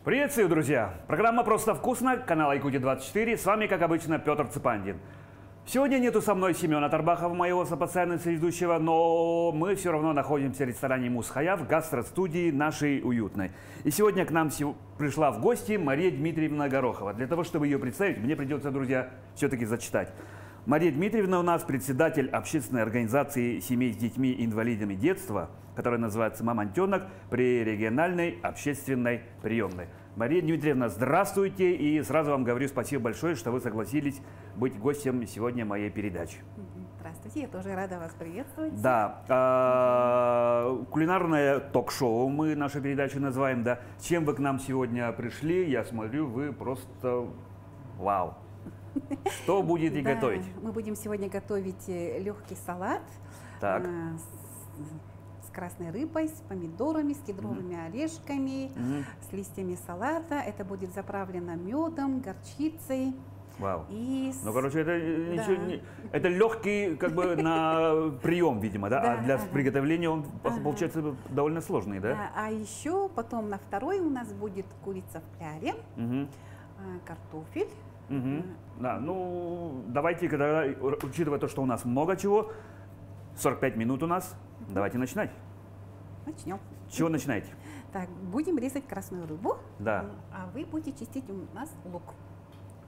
Приветствую, друзья! Программа «Просто вкусно», канал Якутия-24. С вами, как обычно, Петр Цыпандин. Сегодня нету со мной Семена Тарбахова, моего постоянного соведущего, но мы все равно находимся в ресторане «Мусхая» в гастростудии нашей уютной. И сегодня к нам пришла в гости Мария Дмитриевна Горохова. Для того, чтобы ее представить, мне придется, друзья, все-таки зачитать. Мария Дмитриевна у нас председатель общественной организации семей с детьми-инвалидами детства, которая называется «Мамонтенок» при региональной общественной приемной. Мария Дмитриевна, здравствуйте, и сразу вам говорю спасибо большое, что вы согласились быть гостем сегодня моей передачи. Здравствуйте, я тоже рада вас приветствовать. Да, кулинарное ток-шоу мы нашу передачу называем, да. Чем вы к нам сегодня пришли, я смотрю, вы просто вау. Что будете готовить? Мы будем сегодня готовить легкий салат с красной рыбой, с помидорами, с кедровыми орешками, с листьями салата. Это будет заправлено медом, горчицей. Вау. И ну, короче, это легкий, как бы, на прием, видимо, да? А для приготовления он получается довольно сложный, да? А еще потом на второй у нас будет курица в кляре, картофель. Да, ну, давайте, когда, учитывая то, что у нас много чего, 45 минут у нас, давайте начинать. Начнем. С чего начинаете? Так, будем резать красную рыбу, да. А вы будете чистить у нас лук.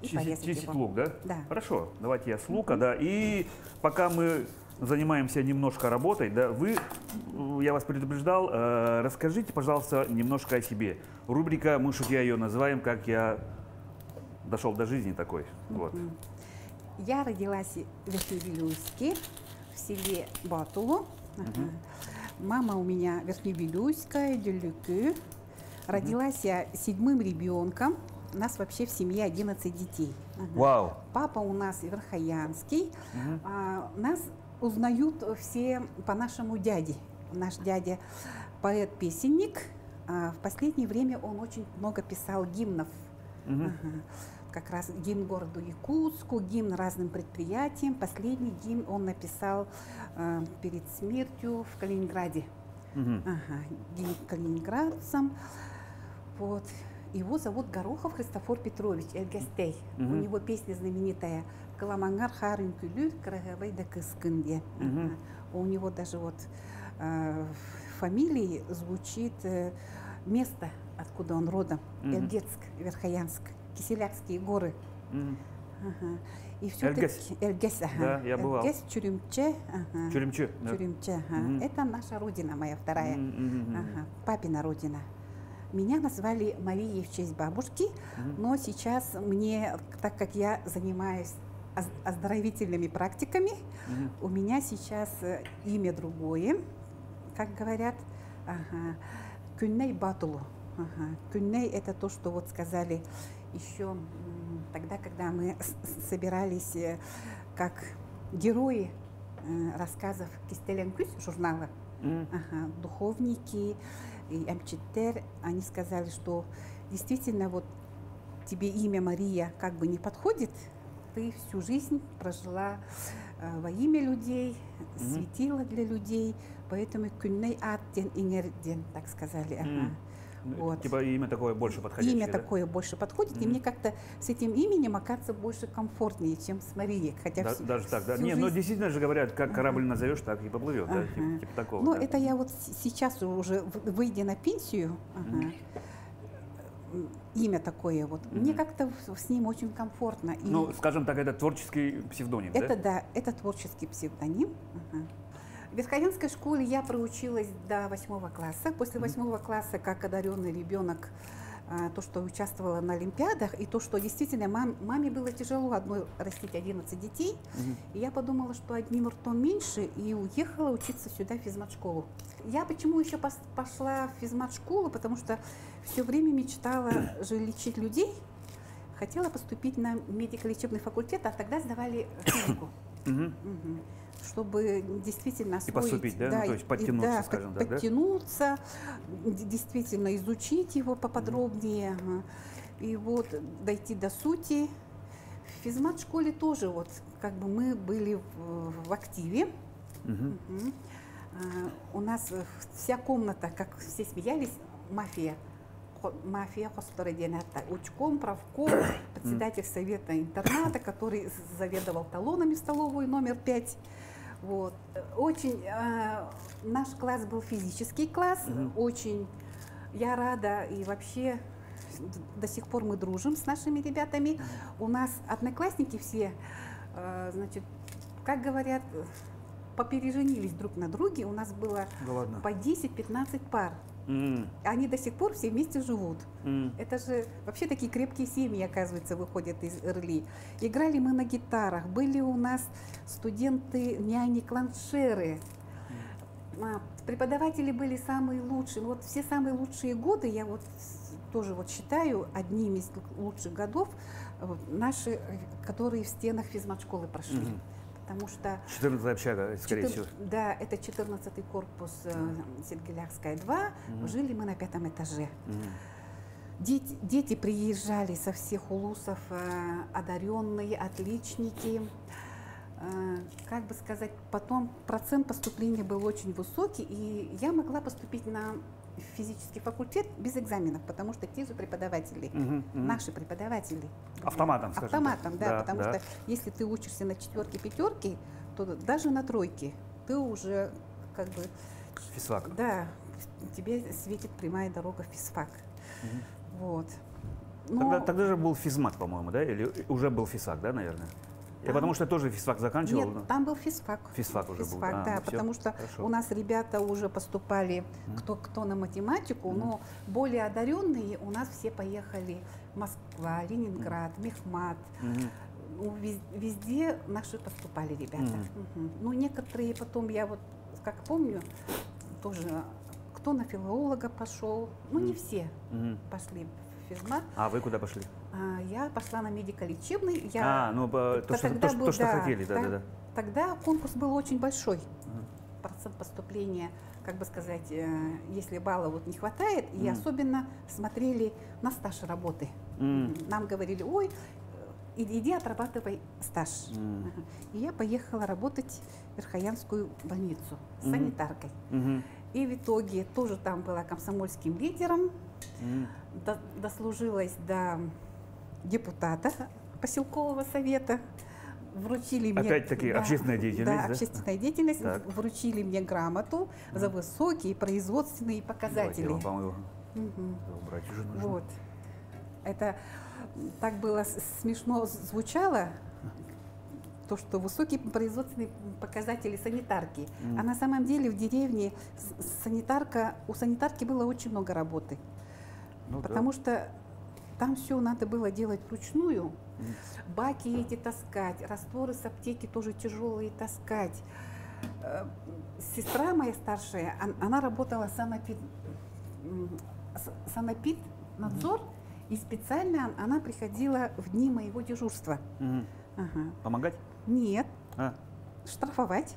Чистить лук, да? Да. Хорошо, давайте я с лука, да. И пока мы занимаемся немножко работой, да, я вас предупреждал, расскажите, пожалуйста, немножко о себе. Рубрика «Мы шутя» ее называем, как я дошел до жизни такой. Вот. Я родилась в Верхневилюйске, в селе Батулу. Мама у меня верхневилюйская, Дюлюкы. Родилась я 7-м ребенком. У нас вообще в семье 11 детей. Вау. Папа у нас верхоянский. Нас узнают все по нашему дяде. Наш дядя поэт-песенник. В последнее время он очень много писал гимнов. Как раз гимн городу Якутску, гимн разным предприятиям. Последний гимн он написал перед смертью в Калининграде. Гимн калининградцам. Вот. Его зовут Горохов Христофор Петрович Эльгастей. У него песня знаменитая «Каламангар харин күлүр, карагавай да кыскынде». У него даже вот в фамилии звучит место, откуда он родом. Эльгетск, Верхоянск. Киселякские горы. И все-таки Эльгес, да, я бывал. Эльгес, Чурюмче. Чурюмче, да. Чурюмче. Это наша родина, моя вторая. Папина родина. Меня назвали Марией в честь бабушки, но сейчас мне, так как я занимаюсь оздоровительными практиками, у меня сейчас имя другое, как говорят, Күнней Батулу. Күнней — это то, что вот сказали еще тогда, когда мы собирались как герои рассказов Кистеленкюс журнала, духовники и амчиттер, они сказали, что действительно вот тебе имя Мария как бы не подходит, ты всю жизнь прожила во имя людей, светила для людей, поэтому күнней аттен ингерден, так сказали. Вот. Типа имя такое больше подходящее. Имя такое больше подходит, и мне как-то с этим именем оказывается больше комфортнее, чем с Марией. Хотя даже так, да? Не, ну действительно же говорят, как корабль назовешь, так и поплывет, да? Типа такого. Ну, это я вот сейчас уже, выйдя на пенсию, имя такое вот, мне как-то с ним очень комфортно. Ну, скажем так, это творческий псевдоним, да? Это да, это творческий псевдоним. В Верхоянской школе я проучилась до 8 класса. После 8 класса, как одаренный ребенок, то, что участвовала на олимпиадах, и то, что действительно маме было тяжело одной растить 11 детей. И я подумала, что одним ртом меньше, и уехала учиться сюда в физмат-школу. Я почему еще пошла в физмат-школу? Потому что все время мечтала же лечить людей. Хотела поступить на медико-лечебный факультет, а тогда сдавали физику. Чтобы действительно освоить, поступить, да? Ну, то есть подтянуться, скажем так, подтянуться, действительно изучить его поподробнее, и вот дойти до сути. В физмат-школе тоже вот как бы мы были в активе. У нас вся комната, как все смеялись, мафия. мафия хострадината, учком, правком, председатель совета интерната, который заведовал талонами в столовую номер 5. Вот. Очень наш класс был физический класс, очень я рада и вообще до сих пор мы дружим с нашими ребятами. У нас одноклассники все, значит, как говорят, попереженились друг на друге. У нас было по 10-15 пар. Они до сих пор все вместе живут. Это же вообще такие крепкие семьи, оказывается, выходят из РЛИ. Играли мы на гитарах, были у нас студенты няни-кланшеры. Преподаватели были самые лучшие. Вот все самые лучшие годы я вот тоже вот считаю одними из лучших годов наши, которые в стенах физмат-школы прошли. Потому что 14-я общага, скорее всего. Да, это 14-й корпус Сергелякская 2. Жили мы на 5-м этаже. Дети приезжали со всех улусов, одаренные, отличники. Как бы сказать, потом процент поступления был очень высокий, и я могла поступить на физический факультет без экзаменов, потому что те же преподаватели, наши преподаватели. Автоматом, скажем Автоматом, так. да, потому что если ты учишься на 4-ке, 5-ке, то даже на 3-ке ты уже как бы... Физфак. Да, тебе светит прямая дорога в физфак. Вот. Тогда же был физмат, по-моему, да? Или уже был физфак, да, наверное? Я потому что тоже физфак заканчивал. Нет, там был физфак. Физфак уже был. Да, потому что у нас ребята уже поступали, кто на математику, но более одаренные у нас все поехали Москва, Ленинград, Мехмат. Везде наши поступали ребята. Ну, некоторые потом, я вот как помню, тоже кто на филолога пошел, ну не все пошли в физмат. А вы куда пошли? Я пошла на медико-лечебный. То, что хотели, да. Тогда конкурс был очень большой. Процент поступления, как бы сказать, если баллов вот не хватает, и особенно смотрели на стаж работы. Нам говорили, ой, иди отрабатывай стаж. И я поехала работать в Верхоянскую больницу санитаркой. И в итоге тоже там была комсомольским лидером, дослужилась до депутата поселкового совета, вручили мне... Опять-таки общественная деятельность, да? общественная деятельность, вручили мне грамоту за высокие производственные показатели. Давайте я вам убрать уже нужно. Вот. Это так было смешно звучало, то, что высокие производственные показатели санитарки. А на самом деле в деревне у санитарки было очень много работы. Потому что там все надо было делать вручную. Баки эти таскать, растворы с аптеки тоже тяжелые таскать. Сестра моя старшая, она работала санэпиднадзор, и специально она приходила в дни моего дежурства. Помогать? Нет. Штрафовать.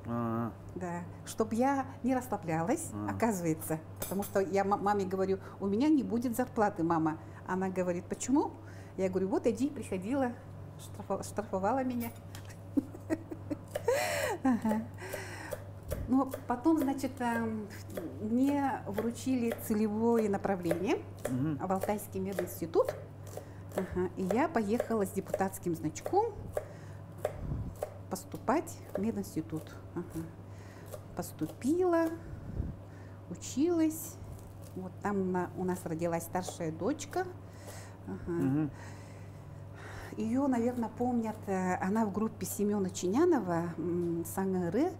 Да, чтобы я не расслаблялась, оказывается. Потому что я маме говорю, у меня не будет зарплаты, мама. Она говорит, почему? Я говорю, вот иди, приходила, штрафовала меня. Но потом, значит, мне вручили целевое направление в Алтайский мединститут. И я поехала с депутатским значком поступать в мединститут. Поступила, училась. Вот там у нас родилась старшая дочка. Ее, наверное, помнят, она в группе Семена Чинянова, Сангэры,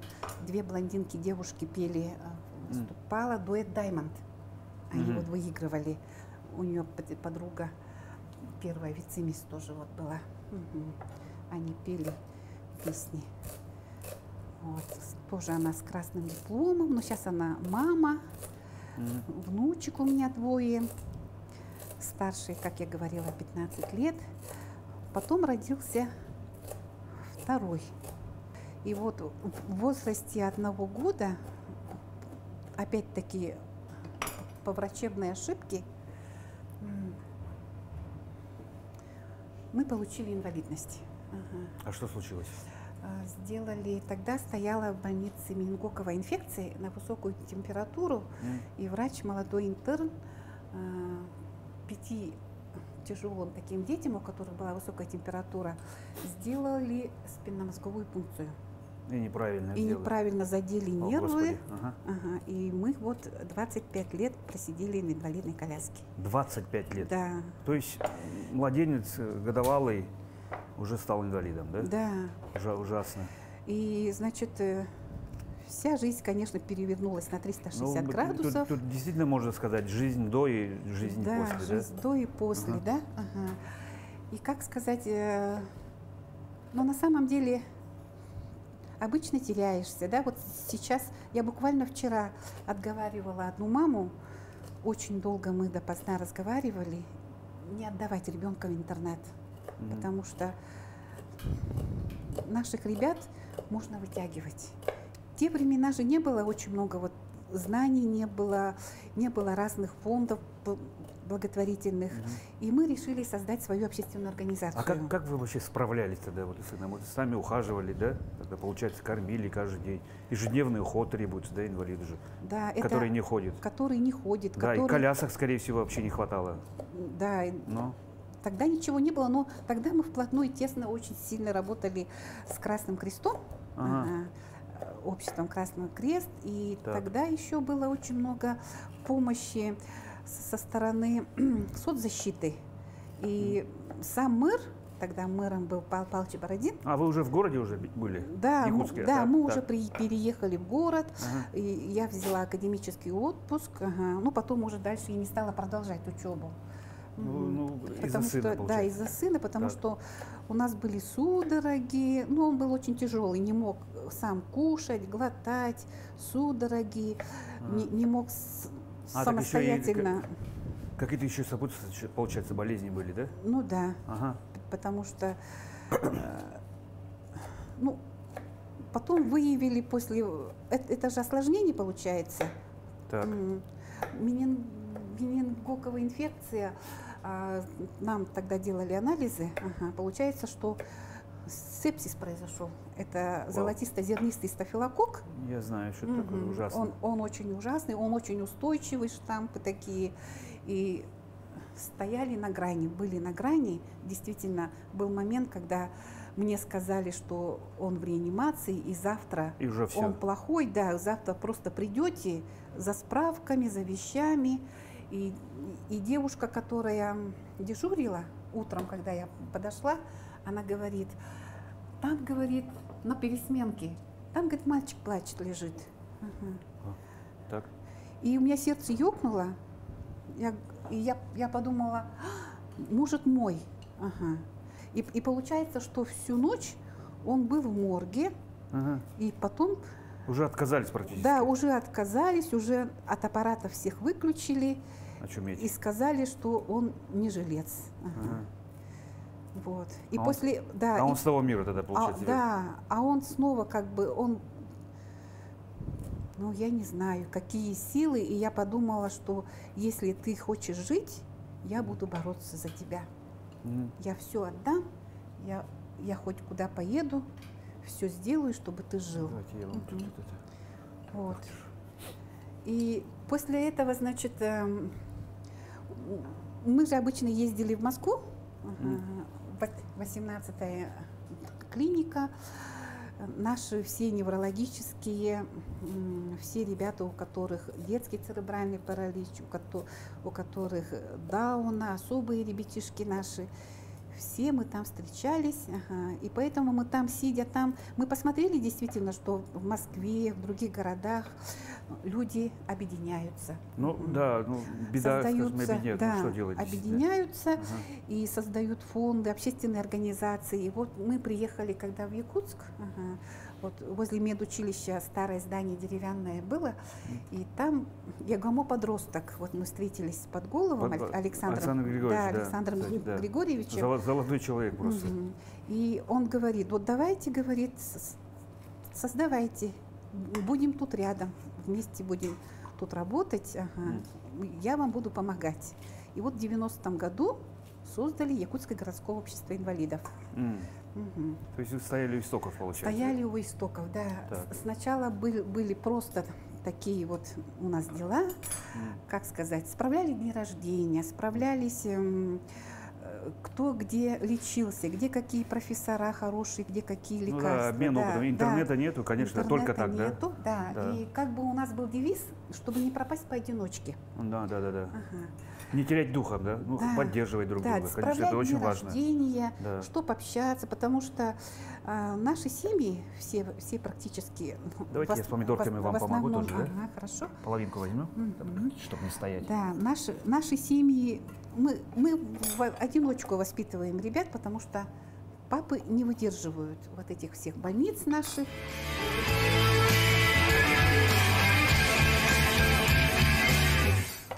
две блондинки, девушки пели, выступала, дуэт «Даймонд». Они вот выигрывали. У нее подруга, первая вице-мисс тоже вот была. Они пели песни. Вот. Тоже она с красным дипломом, но сейчас она мама, внучек у меня двое, старший, как я говорила, 15 лет. Потом родился второй. И вот в возрасте 1 года, опять-таки по врачебной ошибке, мы получили инвалидность. А что случилось? Сделали, тогда стояла в больнице менингокковая инфекция на высокую температуру, и врач, молодой интерн, 5 тяжелым таким детям, у которых была высокая температура, сделали спинномозговую пункцию. И неправильно И сделали. неправильно задели О, нервы. Господи. Ага. Ага, и мы вот 25 лет просидели на инвалидной коляске. 25 лет. Да, То есть младенец годовалый уже стал инвалидом, да? да. Ужасно. И, значит, вся жизнь, конечно, перевернулась на 360 Ну, градусов. Тут действительно можно сказать жизнь до и жизнь Да, после, жизнь до и после, Ага. да. Ага. И как сказать, но на самом деле обычно теряешься, да. Вот сейчас, я буквально вчера отговаривала одну маму, очень долго мы допоздна разговаривали, не отдавать ребенка в интернет, Мгм. потому что наших ребят можно вытягивать. В те времена же не было очень много вот знаний, не было разных фондов благотворительных. Мгм. И мы решили создать свою общественную организацию. А как вы вообще справлялись тогда вот с сыном? Вот сами ухаживали, да? Тогда, получается, кормили каждый день. Ежедневный уход требуется, да, инвалиду же, Да, это, который не ходит. который не ходит, Да, и который... колясок, скорее всего, вообще не хватало. Да, и Но тогда ничего не было, но тогда мы вплотную тесно очень сильно работали с Красным Крестом, Ага. обществом Красный Крест, и Так. тогда еще было очень много помощи со стороны соцзащиты. И сам мэр, тогда мэром был Павел Павлович Бородин. А вы уже в городе уже были? Да, В Якутске? да, Так, мы так. уже переехали в город, Ага. и я взяла академический отпуск, ну потом уже дальше я не стала продолжать учебу. Ну, из-за Потому сына, что, да, получается. из-за сына, потому Так. что у нас были судороги, ну, он был очень тяжелый, не мог сам кушать, глотать, судороги, не мог Так еще и самостоятельно. какие-то еще сопутствующие, получается, болезни были, да? Ну да, Ага. потому что, ну, потом выявили после, это же осложнение получается, Так. менингокковая инфекция, нам тогда делали анализы, получается, что сепсис произошел. Это золотисто-зернистый стафилококк. Я знаю, что это такое ужасно. Он очень ужасный, он очень устойчивый, штампы такие. И стояли на грани, были на грани. Действительно, был момент, когда мне сказали, что он в реанимации, и завтра И уже все. он плохой, да, завтра просто придете за справками, за вещами. И девушка, которая дежурила утром, когда я подошла, она говорит, там, говорит, на пересменке, там, говорит, мальчик плачет, лежит. Так. И у меня сердце ёкнуло, я подумала, может, мой. И получается, что всю ночь он был в морге, Ага. и потом, Уже отказались практически. да, уже отказались, уже от аппаратов всех выключили Очуметь. и сказали, что он не жилец. Ага. Вот. И А после, да, он и- с того мира тогда, получается. да, а он снова как бы, ну, я не знаю, какие силы, и я подумала, что если ты хочешь жить, я буду бороться за тебя. Мгм. Я все отдам, я хоть куда поеду, все сделаю, чтобы ты жил. Давайте я вам тут это. Вот. И после этого, значит, мы же обычно ездили в Москву, 18-я клиника, наши все неврологические, все ребята, у которых детский церебральный паралич, у которых Дауна, особые ребятишки наши, все мы там встречались, и поэтому мы там, сидя там, мы посмотрели действительно, что в Москве, в других городах люди объединяются. Ну да, беда, скажем, Создаются, объединяет. да, Ну что делать? действительно? объединяются Ага. и создают фонды, общественные организации. И вот мы приехали, когда в Якутск, вот возле медучилища старое здание деревянное было, и там Ягомо-подросток, вот мы встретились под Головом Александром Григорьевичем, да, да, Александром кстати, да. Григорьевичем. Золотой человек просто. Мгм. И он говорит, вот давайте, говорит, создавайте, будем тут рядом, вместе будем тут работать, я вам буду помогать. И вот в 90-м году создали Якутское городское общество инвалидов. Мгм. То есть вы стояли у истоков, получается? Стояли у истоков, да. Так. Сначала были просто такие вот у нас дела, как сказать, справляли дни рождения, справлялись, кто где лечился, где какие профессора хорошие, где какие Ну лекарства. да, обмен опытом. Да, Интернета да. нету, конечно, Интернета только так, нету, да? да. И как бы у нас был девиз, чтобы не пропасть поодиночке. Да. Ага. Не терять духом, да? Ну, Да. поддерживать друг Да, друга. Конечно, справлять это очень дни важно. рождения, Да. чтобы общаться, потому что наши семьи, все практически... Давайте я с помидорками вам помогу тоже, да? Ага, хорошо. Половинку возьму, чтобы не стоять. Да, наши семьи, мы в одиночку воспитываем ребят, потому что папы не выдерживают вот этих всех больниц наших.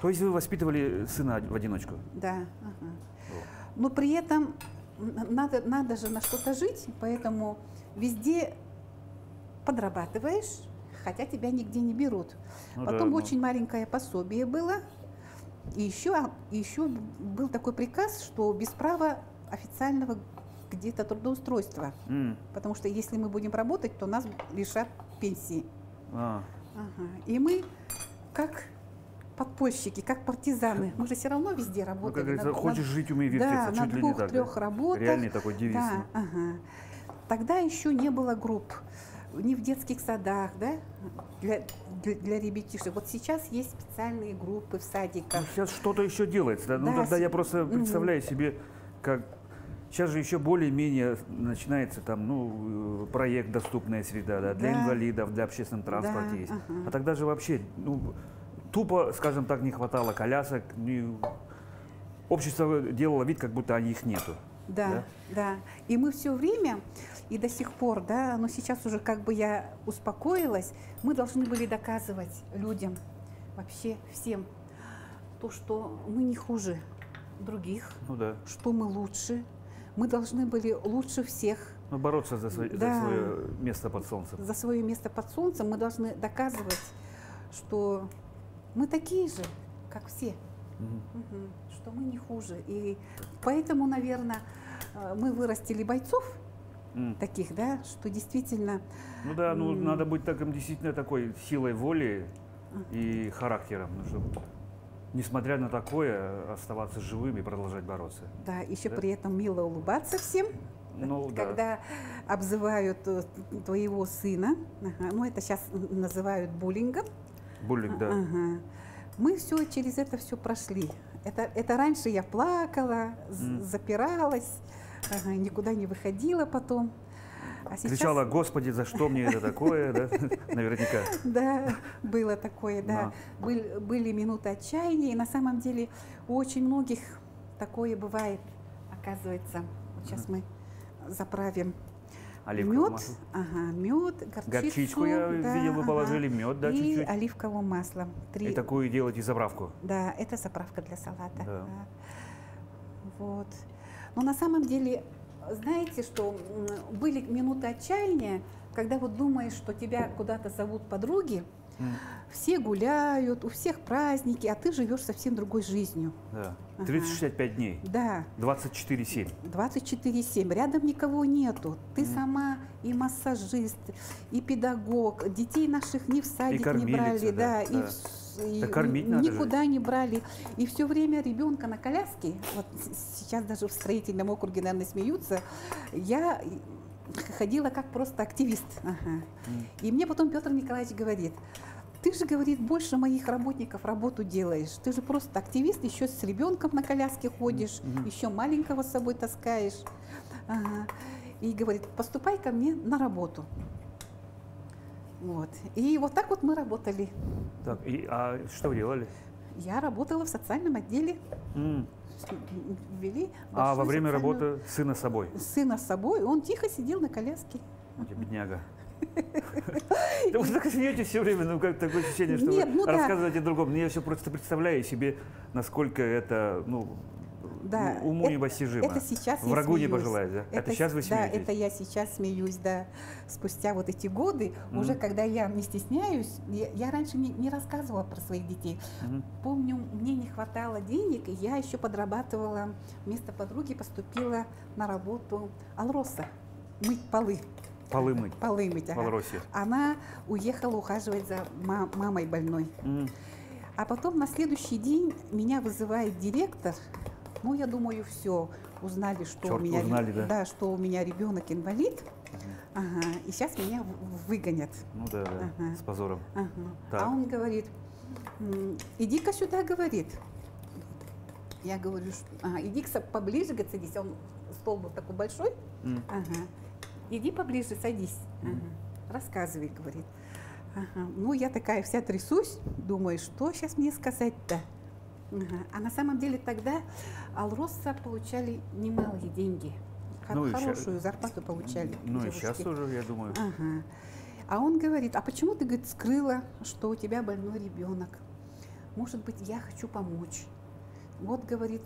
То есть вы воспитывали сына в одиночку? Да. Ага. Но при этом надо же на что-то жить, поэтому везде подрабатываешь, хотя тебя нигде не берут. Ну Потом да, очень маленькое пособие было. И еще был такой приказ, что без права официального где-то трудоустройства. Потому что если мы будем работать, то нас лишат пенсии. Ага. И мы как подпольщики, как партизаны. Мы же все равно везде Ну, работали. как говорится, хочешь жить, умей вертеться. Да, на чуть ли не так, 2-3 работах. Реальный такой девиз. Да, ага. Тогда еще не было групп, ни в детских садах, да, для ребятишек. Вот сейчас есть специальные группы в садиках. Ну, сейчас что-то еще делается. Да? Ну, Да, тогда я просто представляю себе, как сейчас же еще более-менее начинается там, ну, проект «Доступная среда», да, для инвалидов, для общественного транспорта есть. А тогда же вообще, ну, тупо, скажем так, не хватало колясок. Общество делало вид, как будто их нету. Да. И мы все время, и до сих пор, да, но сейчас уже как бы я успокоилась, мы должны были доказывать людям, вообще всем, то, что мы не хуже других, Ну да. что мы лучше, мы должны были лучше всех. Ну, бороться за свое место под солнцем. За свое место под солнцем мы должны доказывать, что мы такие же, как все. Что мы не хуже. И поэтому, наверное, мы вырастили бойцов таких, да, что действительно... Ну да, ну надо быть таким, действительно такой силой воли и характером, ну, чтобы, несмотря на такое, оставаться живым и продолжать бороться. Да, еще при этом мило улыбаться всем. Ну, когда обзывают твоего сына, ну это сейчас называют буллингом. Буллинг, да. Мы все через это все прошли. Это раньше я плакала, запиралась, никуда не выходила потом. А сейчас... Кричала: «Господи, за что мне это такое?» да? Наверняка. Да, было такое, да. Были минуты отчаяния, и на самом деле у очень многих такое бывает, оказывается. Вот сейчас мы заправим мед, мед, горчичку я видел, вы положили, мед, да, и чуть-чуть. оливковое масло. И такую делаете заправку? Да, это заправка для салата. Да. Вот. Но на самом деле, знаете, что были минуты отчаяния, когда вот думаешь, что тебя куда-то зовут подруги, все гуляют, у всех праздники, а ты живешь совсем другой жизнью. Да. 365 дней. Да. 24/7. 24/7. Рядом никого нету. Ты сама и массажист, и педагог. Детей наших ни в садик не брали, да, и кормить надо никуда не брали. И все время ребенка на коляске, вот сейчас даже в строительном округе, наверное, смеются, я ходила как просто активист. И мне потом Петр Николаевич говорит: ты же, говорит, больше моих работников работу делаешь. Ты же просто активист, еще с ребенком на коляске ходишь, еще маленького с собой таскаешь. И говорит: поступай ко мне на работу. Вот. И вот так вот мы работали. Так, а что вы делали? Я работала в социальном отделе. Ввели А во время работы сына с собой? Сына с собой, он тихо сидел на коляске. Бедняга. Вы так смеетесь все время, ну как такое ощущение, что Нет, вы рассказываете другому. Я все просто представляю себе, насколько это, ну, уму непостижимо. Это сейчас Врагу я не пожелать, да? Это сейчас вы смеетесь? Да, это я сейчас смеюсь, да. Спустя вот эти годы, уже когда я не стесняюсь, я раньше не рассказывала про своих детей. Помню, мне не хватало денег, и я еще подрабатывала, вместо подруги поступила на работу Алроса, мыть полы. Полы мыть. Полы мыть, В Беларуси. Она уехала ухаживать за мамой больной. А потом на следующий день меня вызывает директор. Ну, я думаю, все, узнали, что у меня, да, что у меня ребенок инвалид. Ага, и сейчас меня выгонят. Ну да, ага. С позором. Ага. А он говорит, иди-ка сюда, говорит. Я говорю, иди-ка поближе, говорит, садись. Он стол был такой большой. Ага. Иди поближе, садись. Ага. Рассказывай, говорит. Ага. Ну, я такая вся трясусь, думаю, что сейчас мне сказать-то? Ага. А на самом деле тогда Алроса получали немалые деньги. Хорошую зарплату получали. Ну девушки. И сейчас тоже, я думаю. Ага. А он говорит, а почему ты, говорит, скрыла, что у тебя больной ребенок? Может быть, я хочу помочь. Вот, говорит,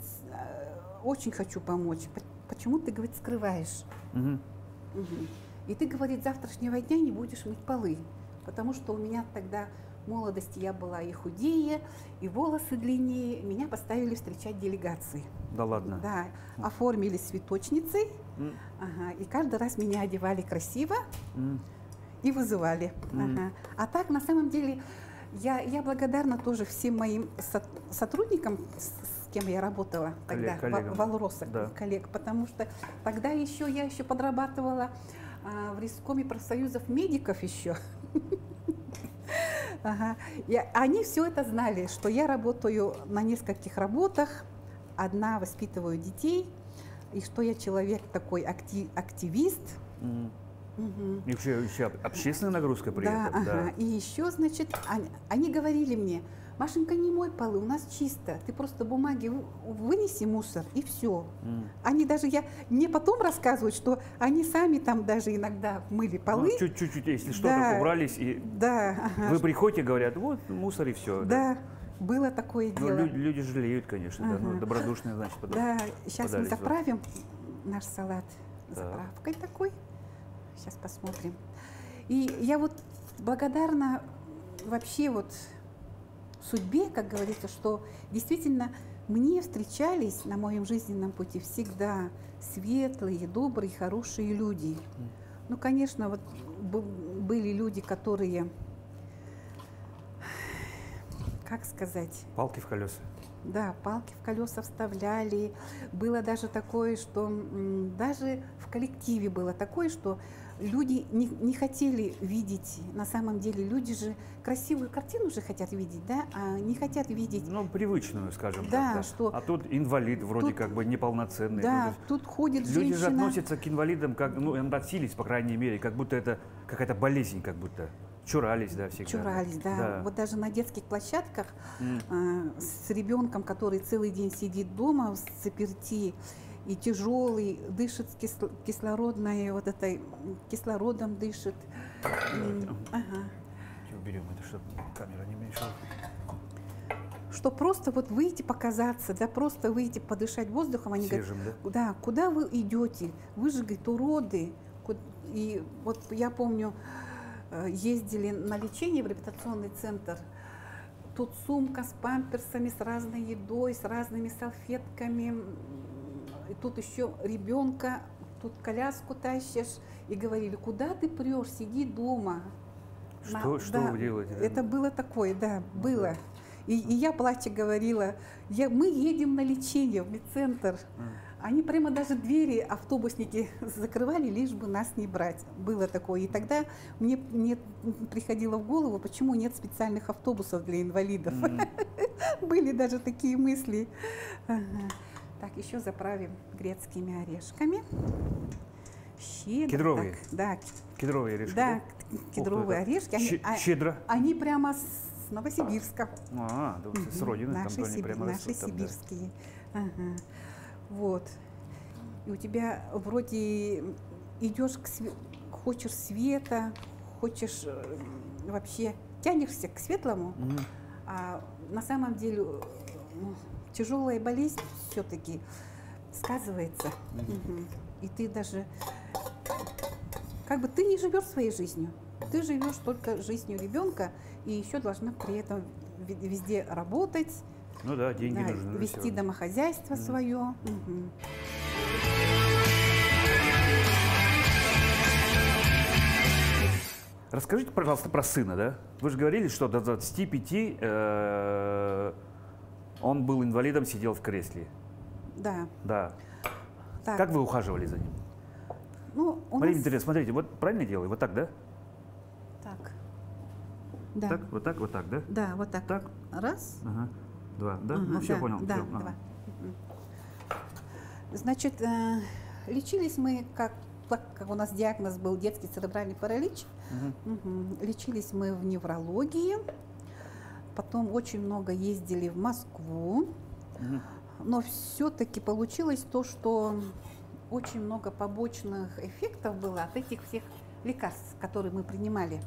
очень хочу помочь. Почему ты, говорит, скрываешь? Угу. И ты, говорит, с завтрашнего дня не будешь мыть полы. Потому что у меня тогда в молодости я была и худее, и волосы длиннее. Меня поставили встречать делегации. Да ладно? Да. Оформили цветочницей. Ага. И каждый раз меня одевали красиво и вызывали. Ага. А так, на самом деле, я благодарна тоже всем моим сотрудникам, с кем я работала тогда, в Алроса, да. Коллег, потому что тогда я еще подрабатывала в Рискоме профсоюзов медиков еще. Ага. И они все это знали, что я работаю на нескольких работах, одна воспитываю детей, и что я человек такой активист. И еще общественная нагрузка при этом. Да. И еще, значит, они говорили мне, Машенька, не мой полы, у нас чисто, ты просто бумаги вынеси мусор и все. Они даже, мне потом рассказывают, что они сами там даже иногда мыли полы. Ну, чуть-чуть, если что-то убрались, и вы приходите, говорят, вот мусор и все. Да. Было такое дело. Люди жалеют, конечно, да, но добродушные, значит, потом. Да, сейчас мы заправим наш салат заправкой такой. Сейчас посмотрим. И я вот благодарна вообще вот судьбе, как говорится, что действительно мне встречались на моем жизненном пути всегда светлые, добрые, хорошие люди. Ну, конечно, вот были люди, которые, как сказать? Палки в колеса. Да, палки в колеса вставляли. Было даже такое, что даже в коллективе было такое, что люди не хотели видеть, на самом деле, люди же красивую картину же хотят видеть, да, а не хотят видеть... Ну, привычную, скажем да, так. Что... А тут инвалид вроде тут, как бы неполноценный. Да, тут ходит женщина... Люди же относятся к инвалидам, как, ну, относились, по крайней мере, как будто это какая-то болезнь, как будто. Чурались, да, всегда. Чурались, да. Вот даже на детских площадках с ребенком, который целый день сидит дома в заперти, и тяжелый, дышит кислородной, вот этой, кислородом дышит. Ага. Уберем это, чтобы камера не мешала. Что просто вот выйти показаться, да, просто выйти подышать воздухом. Они свежим, говорят, да, куда вы идете? Вы же, говорит, уроды. И вот я помню, ездили на лечение в реабилитационный центр. Тут сумка с памперсами, с разной едой, с разными салфетками. И тут еще ребенка, тут коляску тащишь. И говорили, куда ты прешь, сиди дома. Что вы делаете? Это было такое, да, было. И я, плача, говорила, мы едем на лечение в медцентр. Они прямо даже двери автобусники закрывали, лишь бы нас не брать. Было такое. И тогда мне приходило в голову, почему нет специальных автобусов для инвалидов. Были даже такие мысли. Так, еще заправим грецкими орешками. Щедро. Кедровые? Так, да. Кедровые орешки? Да, кедровые орешки. Щедро? Они прямо с Новосибирска. С родины. Наши сибирские. Ага. Вот. И у тебя вроде идешь хочешь света, хочешь вообще тянешься к светлому, а на самом деле тяжелая болезнь все-таки сказывается. И ты даже как бы ты не живешь своей жизнью, ты живешь только жизнью ребенка, и еще должна при этом везде работать. Ну да, деньги нужны. Вести домохозяйство свое. Расскажите, пожалуйста, про сына, да? Вы же говорили, что до 25 он был инвалидом, сидел в кресле. Да. Да. Так. Как вы ухаживали за ним? Ну, Марина Дмитриевна, смотрите, вот правильно делаю? Вот так, да? Так. Да. Так, вот так, да? Да, вот так. Так. Раз. Ага. Два, да? Ага, Ну все, да, понял. Да, всё, ага. два. Значит, лечились мы, как у нас диагноз был детский церебральный паралич, лечились мы в неврологии, потом очень много ездили в Москву, но все-таки получилось то, что очень много побочных эффектов было от этих всех лекарств, которые мы принимали.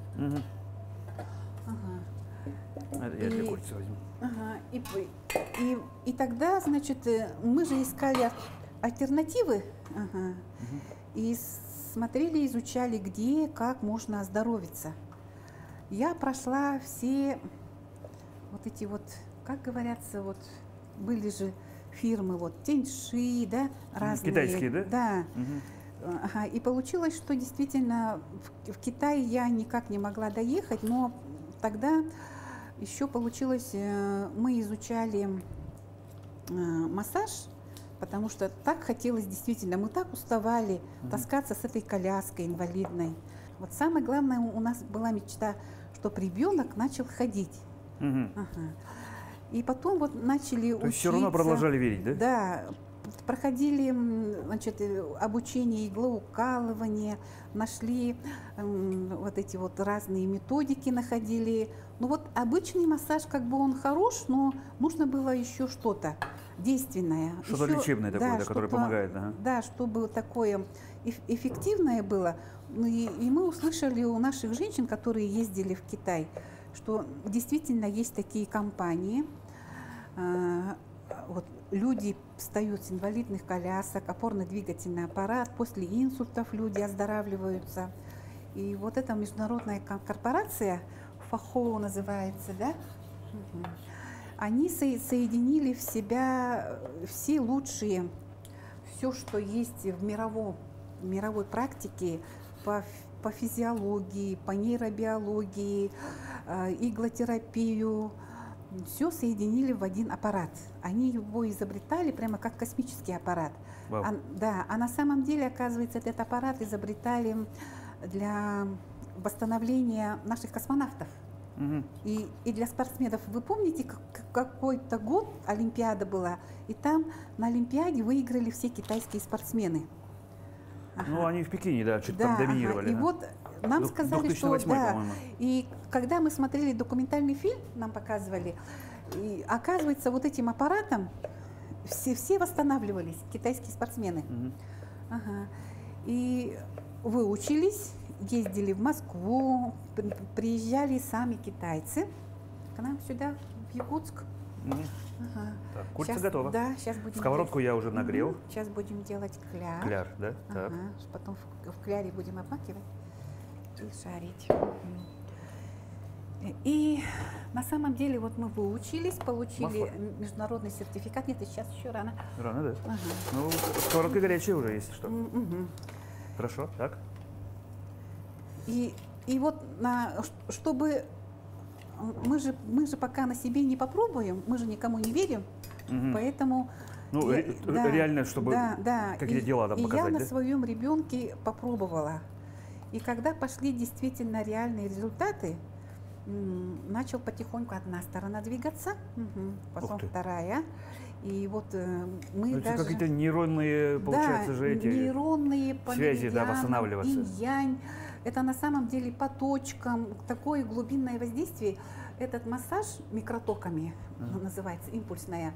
Ага. Это я для курицы возьму. Ага. И тогда, значит, мы же искали альтернативы, и смотрели, изучали, где, как можно оздоровиться. Я прошла все вот эти вот, как говорятся, вот были же фирмы, вот Тяньши, да, разные. Китайские, да? Да. Ага. И получилось, что действительно в Китай я никак не могла доехать, но тогда еще получилось, мы изучали массаж, потому что так хотелось действительно, мы так уставали таскаться с этой коляской инвалидной. Вот самое главное у нас была мечта, чтобы ребенок начал ходить. Ага. И потом вот начали учиться. То есть все равно продолжали верить, да? Да. Проходили, значит, обучение иглоукалывания, нашли вот эти вот разные методики, находили. Ну вот обычный массаж, как бы он хорош, но нужно было еще что-то действенное. Что-то лечебное такое, да, которое помогает. Ага. Да, чтобы такое эффективное было. И мы услышали у наших женщин, которые ездили в Китай, что действительно есть такие компании. Вот люди встают с инвалидных колясок, опорно-двигательный аппарат, после инсультов люди оздоравливаются. И вот эта международная корпорация, ФАХО называется, да, они соединили в себя все лучшие, все, что есть в мировой практике по физиологии, по нейробиологии, иглотерапию. Все соединили в один аппарат. Они его изобретали прямо как космический аппарат. Да, а на самом деле, оказывается, этот аппарат изобретали для восстановления наших космонавтов. И для спортсменов. Вы помните, какой-то год Олимпиада была, и там на Олимпиаде выиграли все китайские спортсмены. Ну, они в Пекине, да, что-то там доминировали. И вот нам сказали, что да. И когда мы смотрели документальный фильм, нам показывали, и оказывается, вот этим аппаратом все восстанавливались, китайские спортсмены. И выучились, ездили в Москву, приезжали сами китайцы к нам сюда, в Якутск. Так, курица готова. Да, сейчас будем. Сковородку я уже нагрел. Сейчас будем делать кляр. Кляр, да? Так. Потом в кляре будем обмакивать и жарить. И на самом деле вот мы выучились, получили международный сертификат. Нет, сейчас еще рано. Рано, да? Ну, сковородка горячая уже, если что. Хорошо, так. И вот чтобы мы же пока на себе не попробуем, мы же никому не верим, поэтому ну, реально, чтобы какие дела там показать. И я на своем ребенке попробовала. И когда пошли действительно реальные результаты, начал потихоньку одна сторона двигаться, потом вторая. И вот мы даже... какие-то нейронные, получается, же эти нейронные связи, да, восстанавливаться. Инь-янь. Это на самом деле по точкам, такое глубинное воздействие. Этот массаж микротоками называется, импульсная,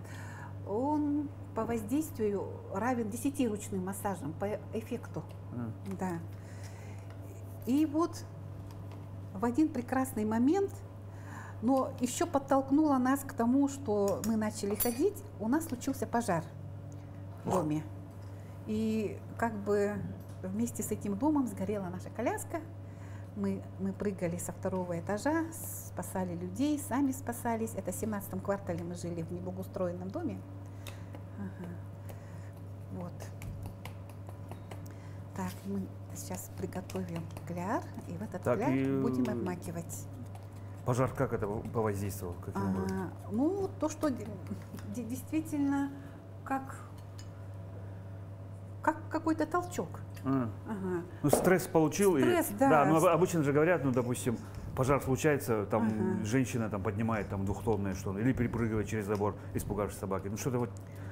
он по воздействию равен 10-ручным массажам, по эффекту. Да. И вот в один прекрасный момент, но еще подтолкнуло нас к тому, что мы начали ходить, у нас случился пожар в доме. И как бы вместе с этим домом сгорела наша коляска. Мы прыгали со 2-го этажа, спасали людей, сами спасались. Это в 17-м квартале мы жили в неблагоустроенном доме. Вот. Так. Так, мы сейчас приготовим кляр, и в этот Так, кляр и, будем обмакивать. Пожар как это повоздействовал? Каким образом? Ну, то, что действительно как какой-то толчок. Ага. Ну, стресс получил. Стресс, да. Да, ну обычно же говорят, ну, допустим, пожар случается, там женщина там поднимает там двухтонное что-то, или перепрыгивает через забор, испугавшись собаки. Ну, что-то вот,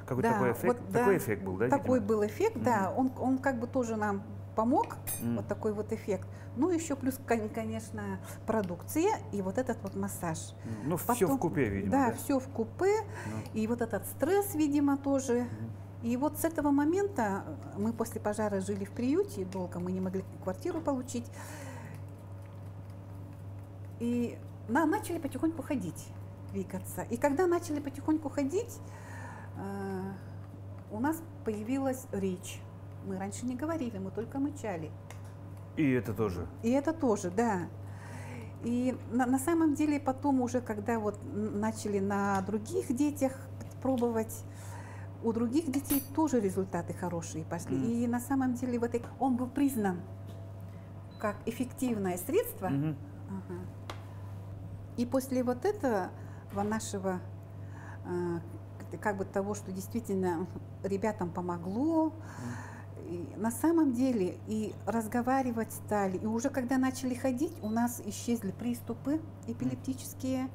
какой-то такой эффект, вот, такой эффект был, да? Такой видимо? был эффект, да. Он как бы тоже нам помог, вот такой вот эффект. Ну, еще плюс, конечно, продукция и вот этот вот массаж. Ну, все в купе, видимо. Да, все в купе. И вот этот стресс, видимо, тоже. И вот с этого момента мы после пожара жили в приюте, долго мы не могли квартиру получить. И начали потихоньку ходить, двигаться. И когда начали потихоньку ходить, у нас появилась речь. Мы раньше не говорили, мы только мычали. И это тоже. И это тоже, да. И на самом деле потом уже, когда вот начали на других детях пробовать, у других детей тоже результаты хорошие пошли. И на самом деле вот он был признан как эффективное средство. Ага. И после вот этого нашего, как бы того, что действительно ребятам помогло, и на самом деле и разговаривать стали, и уже когда начали ходить, у нас исчезли приступы эпилептические.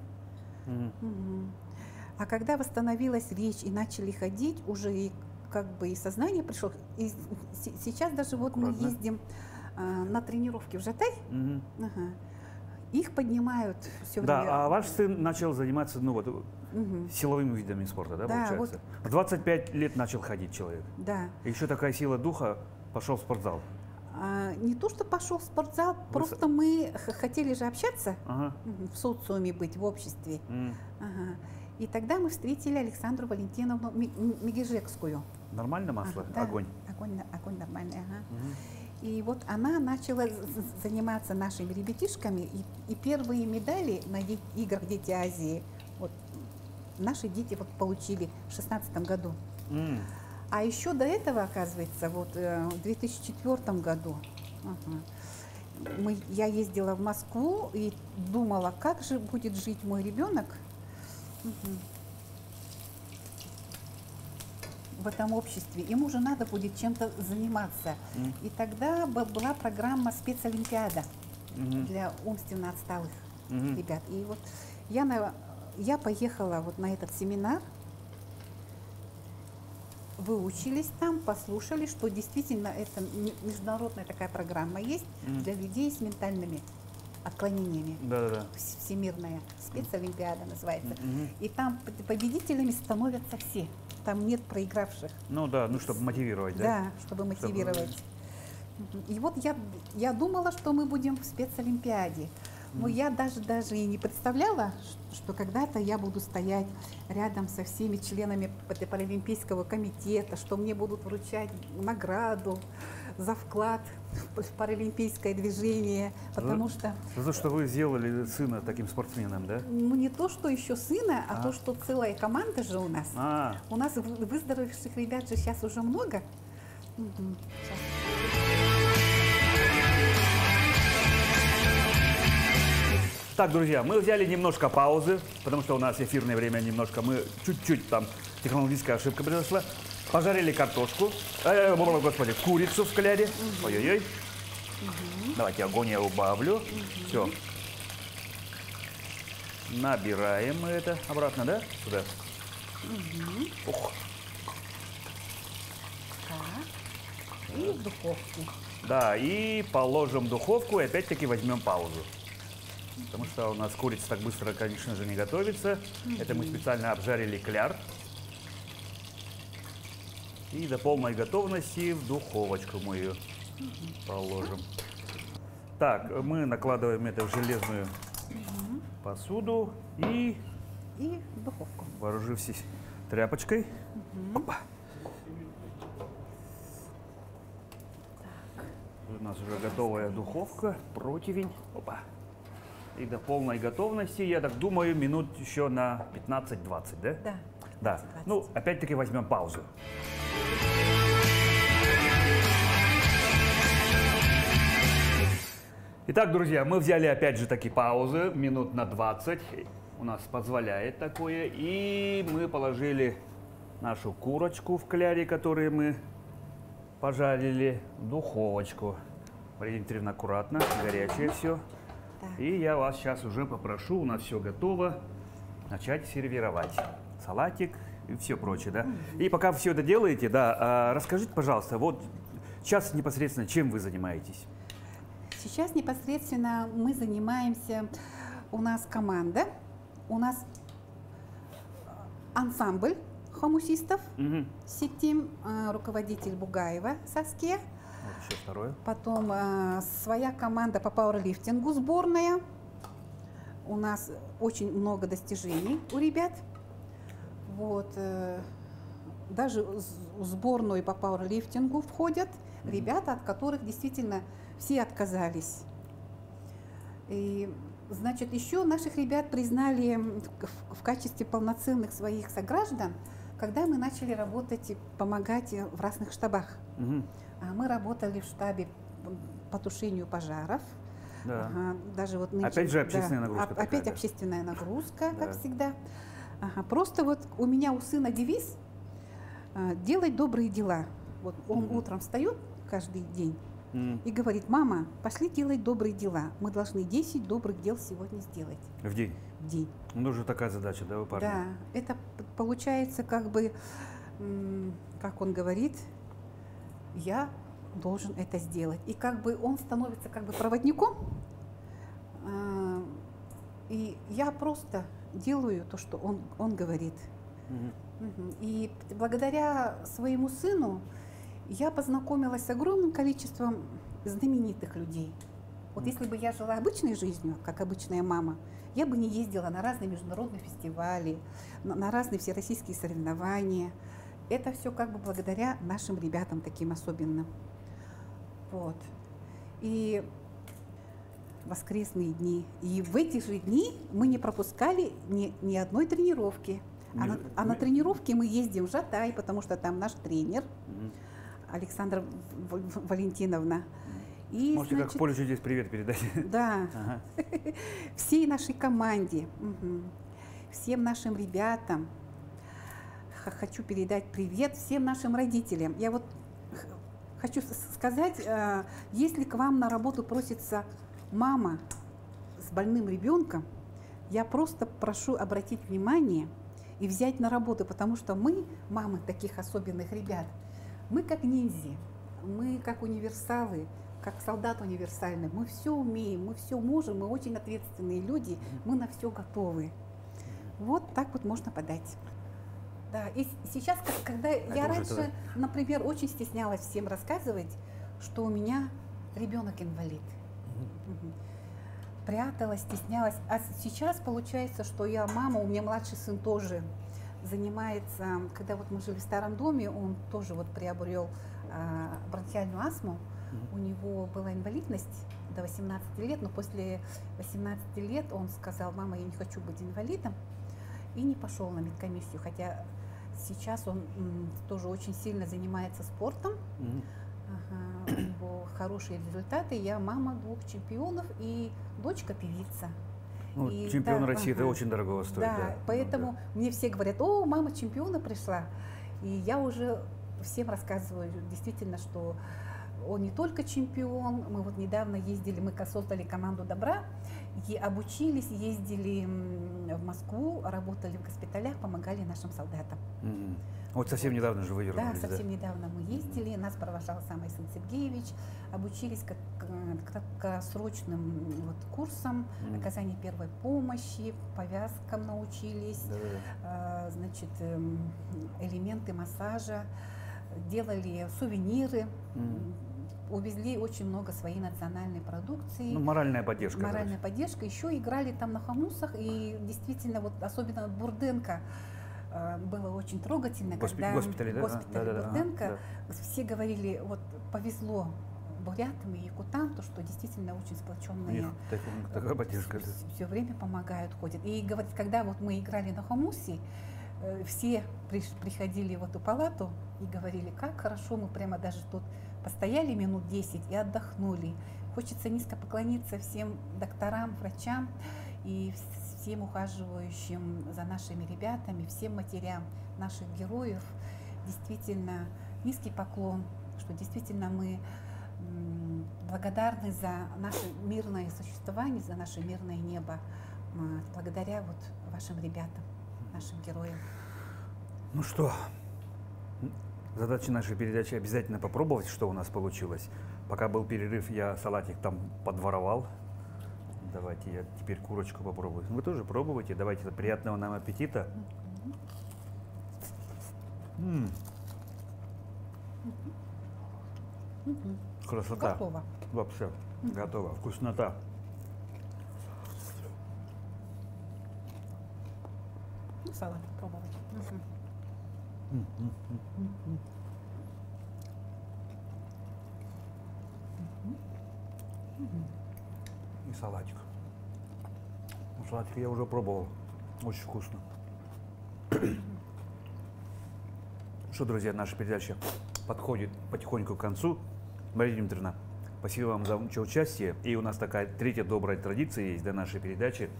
А когда восстановилась речь и начали ходить, уже и как бы и сознание пришло. И сейчас даже вот мы ездим на тренировки в Жатай. Их поднимают все время. Да, а ваш сын начал заниматься, ну вот, силовыми видами спорта, да, получается? Вот. В 25 лет начал ходить человек. Да. Еще такая сила духа, пошел в спортзал. Не то, что пошел в спортзал, просто мы хотели же общаться, в социуме быть, в обществе. И тогда мы встретили Александру Валентиновну Мегежекскую. Нормально масло? Да, огонь? Огонь нормальный, И вот она начала заниматься нашими ребятишками, и первые медали на играх «Дети Азии» вот, наши дети вот получили в 2016 году. А еще до этого, оказывается, вот в 2004 году я ездила в Москву и думала, как же будет жить мой ребенок в этом обществе. Ему же надо будет чем-то заниматься. И тогда была программа «Спецолимпиада» для умственно отсталых ребят. И вот я поехала вот на этот семинар, выучились там, послушали, что действительно это международная такая программа есть для людей с ментальными отклонениями. Да-да-да. Всемирная спецолимпиада называется. И там победителями становятся все. Там нет проигравших. Ну да, ну чтобы мотивировать, да? Да, чтобы мотивировать. И вот я думала, что мы будем в спецолимпиаде. Но я даже и не представляла, что когда-то я буду стоять рядом со всеми членами Паралимпийского комитета, что мне будут вручать награду за вклад в паралимпийское движение, потому что... За то, что вы сделали сына таким спортсменом, да? Ну, не то, что еще сына, а то, что целая команда же у нас. У нас выздоровевших ребят же сейчас уже много. Сейчас. Так, друзья, мы взяли немножко паузы, потому что у нас эфирное время немножко, мы чуть-чуть там, технологическая ошибка произошла. Пожарили картошку, господи, курицу в кляре. Ой-ой-ой. Давайте огонь я убавлю. Все. Набираем мы это обратно, да? Сюда. Ух. Так. И в духовку. Да, и положим в духовку и опять-таки возьмем паузу. Потому что у нас курица так быстро, конечно же, не готовится. Это мы специально обжарили кляр. И до полной готовности в духовочку мы ее положим. Так, мы накладываем это в железную посуду и в духовку. вооружившись тряпочкой. Опа. У нас уже готовая духовка, противень. Опа. И до полной готовности, я так думаю, минут еще на 15-20, да? Да. Да. 20. Ну, опять-таки возьмем паузу. Итак, друзья, мы взяли опять же таки паузы, минут на 20. У нас позволяет такое. И мы положили нашу курочку в кляре, которую мы пожарили, в духовочку. Мария Дмитриевна, аккуратно, горячее все. Да. И я вас сейчас уже попрошу, у нас все готово, начать сервировать. Салатик и все прочее, да? И пока все это делаете, да, расскажите, пожалуйста, вот сейчас непосредственно чем вы занимаетесь? Сейчас непосредственно мы занимаемся, у нас команда, у нас ансамбль хомусистов, сетим, руководитель Бугаева Саске. Вот еще второе. Потом своя команда по пауэрлифтингу сборная. У нас очень много достижений у ребят. Вот, даже в сборную по пауэрлифтингу входят ребята, от которых действительно все отказались. И, значит, еще наших ребят признали в качестве полноценных своих сограждан, когда мы начали работать и помогать в разных штабах. Мы работали в штабе по тушению пожаров. Да. Даже вот нынче, опять же общественная нагрузка. Опять такая, да. общественная нагрузка, как Да. всегда. Просто вот у меня у сына девиз «делать добрые дела». Вот он утром встает каждый день и говорит: мама, пошли делать добрые дела. Мы должны 10 добрых дел сегодня сделать. В день? В день. Ну, уже такая задача, да, у парня? Да, это получается как бы, как он говорит, я должен это сделать. И как бы он становится как бы проводником, и я просто делаю то, что он говорит. И благодаря своему сыну я познакомилась с огромным количеством знаменитых людей. Вот если бы я жила обычной жизнью, как обычная мама, я бы не ездила на разные международные фестивали, на разные всероссийские соревнования. Это все как бы благодаря нашим ребятам таким особенным. Вот. И воскресные дни. И в эти же дни мы не пропускали ни одной тренировки. А на тренировки мы ездим в Жатай, потому что там наш тренер Александра Валентиновна. И, можете как в поле чудес привет передать. Да, всей нашей команде, всем нашим ребятам хочу передать привет, всем нашим родителям. Я вот хочу сказать, если к вам на работу просится мама с больным ребенком, я просто прошу обратить внимание и взять на работу, потому что мы, мамы таких особенных ребят, мы как ниндзя, мы как универсалы, как солдат универсальный. Мы все умеем, мы все можем, мы очень ответственные люди, мы на все готовы. Вот так вот можно подать. Да, и сейчас, когда я раньше, например, очень стеснялась всем рассказывать, что у меня ребенок инвалид. Пряталась, стеснялась. А сейчас получается, что я мама, у меня младший сын тоже занимается, когда вот мы жили в старом доме, он тоже вот приобрел бронхиальную астму. У него была инвалидность до 18 лет, но после 18 лет он сказал: мама, я не хочу быть инвалидом, и не пошел на медкомиссию, хотя сейчас он тоже очень сильно занимается спортом, у него хорошие результаты, я мама 2 чемпионов и дочка певица. Ну, и, чемпион России это очень дорого стоит. Да, поэтому мне все говорят: о, мама чемпиона пришла, и я уже всем рассказываю действительно, что он не только чемпион, мы вот недавно ездили, мы создали команду добра, и обучились, ездили в Москву, работали в госпиталях, помогали нашим солдатам. Вот совсем недавно же вы вернулись. Да, совсем недавно мы ездили, нас провожал сам Айсан Сергеевич, обучились к срочным вот курсам оказания первой помощи, повязкам научились, значит, элементы массажа, делали сувениры. Увезли очень много своей национальной продукции. Ну, моральная поддержка. Моральная поддержка. Еще играли там на хомусах. И действительно, вот особенно Бурденко было очень трогательно, когда госпитале, да? Госпитале Бурденко все говорили: вот повезло бурятам и якутам, то, что действительно очень сплоченные. Такая поддержка. Все время помогают, ходят. И говорит, когда вот мы играли на хомусе, все приходили в эту палату и говорили: как хорошо, мы прямо даже тут постояли минут 10 и отдохнули. Хочется низко поклониться всем докторам, врачам и всем ухаживающим за нашими ребятами, всем матерям наших героев. Действительно, низкий поклон, что действительно мы благодарны за наше мирное существование, за наше мирное небо, благодаря вот вашим ребятам, нашим героям. Ну что, задача нашей передачи обязательно попробовать, что у нас получилось. Пока был перерыв, я салатик там подворовал. Давайте я теперь курочку попробую. Вы тоже пробуйте. Давайте, приятного нам аппетита. Красота. Готово. Вообще, готово. Вкуснота. Ну, салат попробовать. И салатик. Ну, салатик я уже пробовал. Очень вкусно. Что, друзья, наша передача подходит потихоньку к концу. Мария Дмитриевна, спасибо вам за участие. И у нас такая третья добрая традиция есть для нашей передачи.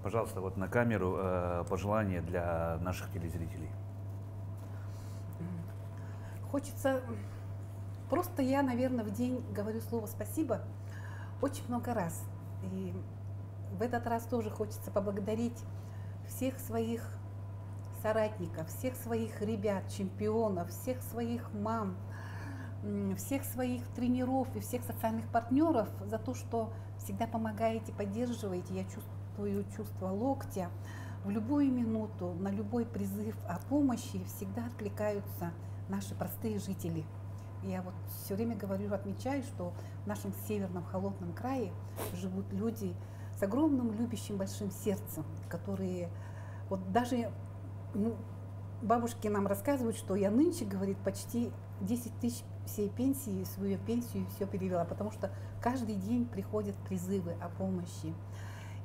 Пожалуйста, вот на камеру пожелания для наших телезрителей. Хочется... Просто я, наверное, в день говорю слово «спасибо» очень много раз. И в этот раз тоже хочется поблагодарить всех своих соратников, всех своих ребят, чемпионов, всех своих мам, всех своих тренеров и всех социальных партнеров за то, что всегда помогаете, поддерживаете. Я чувствую чувство локтя. В любую минуту, на любой призыв о помощи всегда откликаются наши простые жители. Я вот все время говорю, отмечаю, что в нашем северном холодном крае живут люди с огромным любящим большим сердцем, которые вот даже бабушки нам рассказывают, что я нынче, говорит, почти 10 тысяч всей пенсии, свою пенсию все перевела, потому что каждый день приходят призывы о помощи.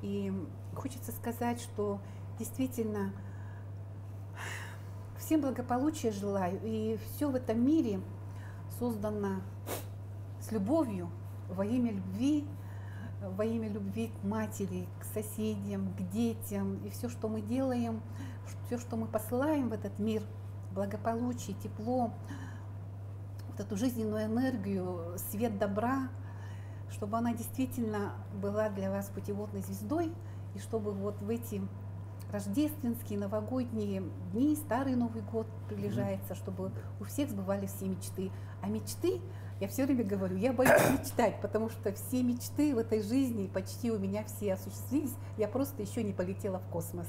И хочется сказать, что действительно всем благополучия желаю, и все в этом мире создано с любовью, во имя любви к матери, к соседям, к детям. И все, что мы делаем, все, что мы посылаем в этот мир, благополучие, тепло, вот эту жизненную энергию, свет добра, чтобы она действительно была для вас путеводной звездой, и чтобы вот в эти рождественские, новогодние дни, Старый Новый год приближается, чтобы у всех сбывались все мечты. А мечты, я все время говорю, я боюсь мечтать, потому что все мечты в этой жизни почти у меня все осуществились, я просто еще не полетела в космос.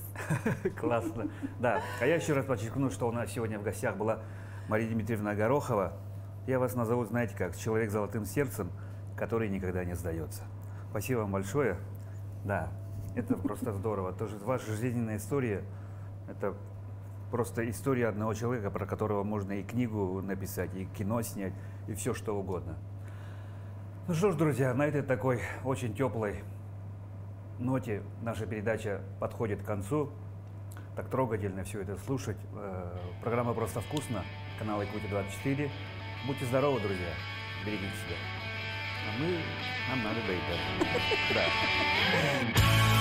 Классно. Да, а я еще раз подчеркну, что у нас сегодня в гостях была Мария Дмитриевна Горохова. Я вас назову, знаете как, человек с золотым сердцем, который никогда не сдается. Спасибо вам большое. Да. Это просто здорово. Тоже ваша жизненная история – это просто история одного человека, про которого можно и книгу написать, и кино снять, и все что угодно. Ну что ж, друзья, на этой такой очень теплой ноте наша передача подходит к концу. Так трогательно все это слушать. Программа «Просто вкусно», канал Якутия 24. Будьте здоровы, друзья, берегите себя. А нам надо доедать. Да.